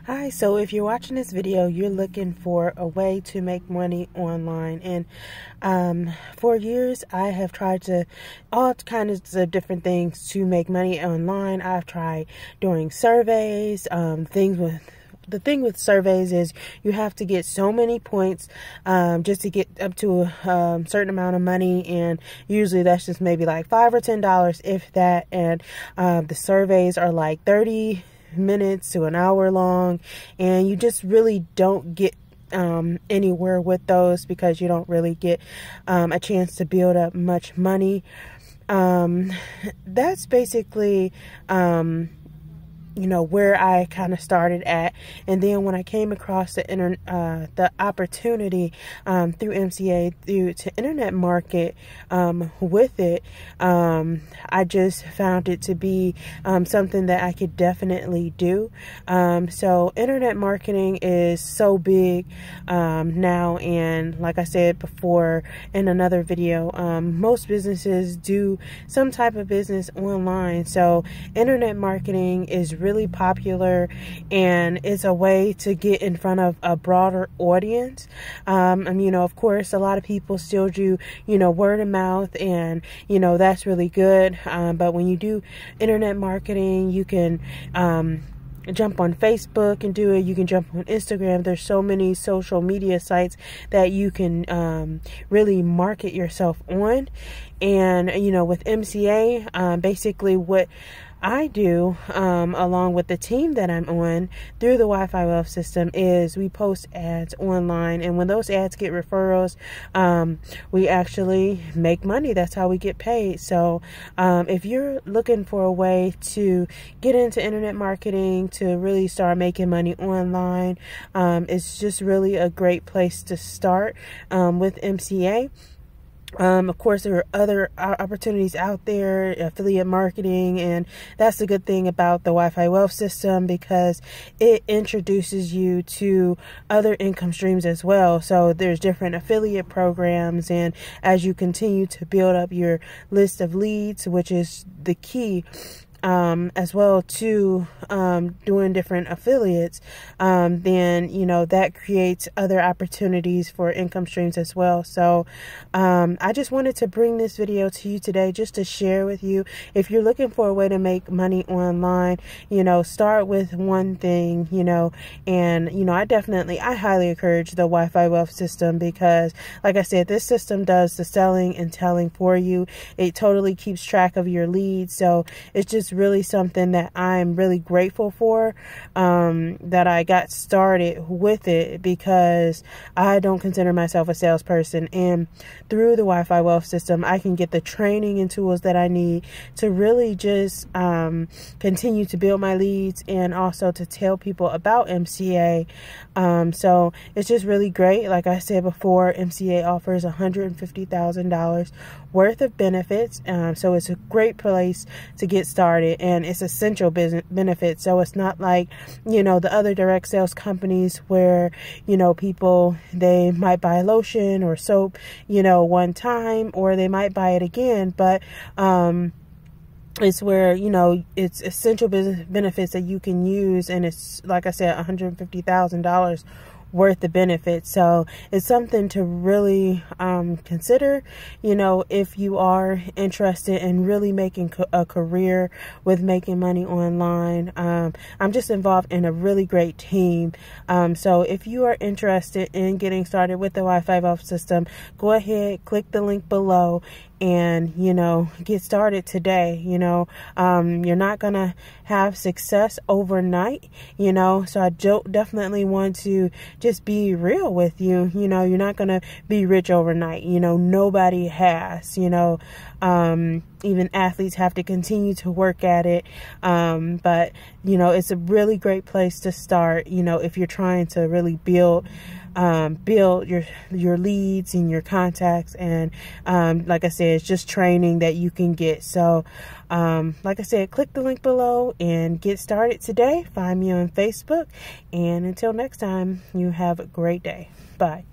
Hi, so if you're watching this video, you're looking for a way to make money online. And for years, I have tried to all kinds of different things to make money online. I've tried doing surveys, the thing with surveys is you have to get so many points just to get up to a certain amount of money, and usually that's just maybe like $5 or $10, if that. And the surveys are like 30 minutes to an hour long, and you just really don't get anywhere with those because you don't really get a chance to build up much money. That's basically where I kind of started at. And then when I came across the opportunity through MCA to internet market with it, I just found it to be something that I could definitely do. So internet marketing is so big now, and like I said before in another video, most businesses do some type of business online. So internet marketing is really popular, and it's a way to get in front of a broader audience. Of course, a lot of people still do, word of mouth, and, that's really good. But when you do internet marketing, you can, jump on Facebook and do it. You can jump on Instagram. There's so many social media sites that you can really market yourself on. And, with MCA, basically what I do, along with the team that I'm on through the Wi-Fi Wealth System, is we post ads online, and when those ads get referrals, we actually make money. That's how we get paid. So if you're looking for a way to get into internet marketing, to really start making money online, it's just really a great place to start with MCA. Of course, there are other opportunities out there, affiliate marketing, and that's the good thing about the Wi-Fi Wealth System, because it introduces you to other income streams as well. So there's different affiliate programs, and as you continue to build up your list of leads, which is the key, as well to doing different affiliates, then that creates other opportunities for income streams as well. So I just wanted to bring this video to you today just to share with you, if you're looking for a way to make money online, start with one thing, and I highly encourage the Wi-Fi Wealth System, because like I said, this system does the selling and telling for you. It totally keeps track of your leads. So it's just really something that I'm really grateful for, that I got started with it, because I don't consider myself a salesperson, and through the Wi-Fi Wealth System I can get the training and tools that I need to really just continue to build my leads, and also to tell people about MCA. So it's just really great. Like I said before, MCA offers $150,000 worth of benefits, so it's a great place to get started, and it's essential business benefits. So it's not like the other direct sales companies where people, they might buy lotion or soap one time, or they might buy it again, but it's where it's essential business benefits that you can use, and it's, like I said, $150,000 worth the benefits. So it's something to really consider, if you are interested in really making a career with making money online. I'm just involved in a really great team. So if you are interested in getting started with the Wi-Fi Wealth System, go ahead, click the link below, and get started today. You're not gonna have success overnight, so I definitely want to just be real with you. You're not gonna be rich overnight. Nobody has. Even athletes have to continue to work at it, but it's a really great place to start, if you're trying to really build your leads and your contacts. And like I said, it's just training that you can get. So like I said, click the link below and get started today. Find me on Facebook, and until next time, you have a great day. Bye.